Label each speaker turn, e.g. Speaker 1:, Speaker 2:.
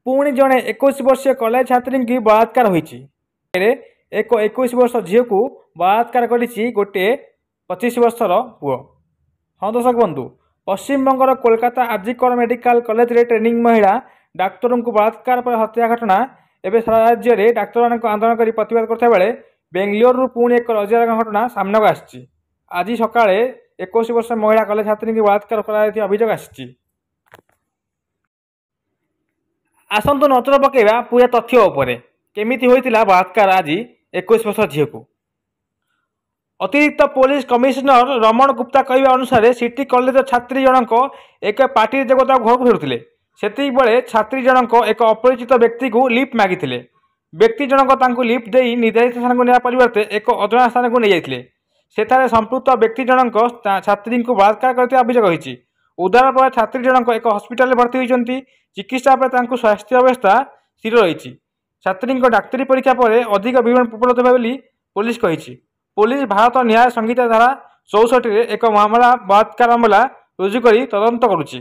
Speaker 1: पुणी जड़े 21 वर्षीय कॉलेज छात्री की बलात्कार होती। एक 21 वर्ष झील को बलात्कार करिछि गोटे 25 वर्षर पुओ। हाँ दर्शक बंधु, पश्चिम बंगर कोलकाता आरजीकर मेडिकल कॉलेज रे ट्रेनिंग महिला डाक्तर को बलात्कार पर हत्या घटना एवं सारा राज्य में डाक्तर मान आंदोलन कर प्रतिवाद करता बेले बेंगलोर पुणी एक रजर घटना सामना को आसी। आज सकाळे 21 वर्ष महिला कॉलेज छात्री की बलात्कार कर अभियोग आसी। आसतु नजर पकेबा पूरा तथ्य उपरे केमिति होइतिला बलात्कार आज 21 वर्ष झील को। अतिरिक्त पुलिस कमिशनर रमण गुप्ता कहवा अनुसार सिटी कॉलेज छात्री जनक एक पार्टी जगत घर को फेरुले। सेति बेले छात्री जनक एक अपरिचित व्यक्ति को लिफ्ट मागिथिले। व्यक्ति जनक तांको लिफ्ट देई निर्धारित स्थान को नेवा परिवर्ते एक अजଣା स्थान को नहीं जाइथिले। सेठारे संपृक्त व्यक्ति जनक छात्री को बलात्कार करते अभियोग होइछि। उद्धार पर छात्री जनक एक हस्पिटाल भर्ती होइछन्ति। चिकित्सा पर स्वास्थ्य अवस्था स्थिर रही। छात्री डाक्तरी परीक्षा पर अधिक विवरण उपलब्ध होगा पुलिस कही। पुलिस भारत न्याय संहिता धारा 64 एक मामला बलात्कार मामला रुजु कर तदंत करुछि।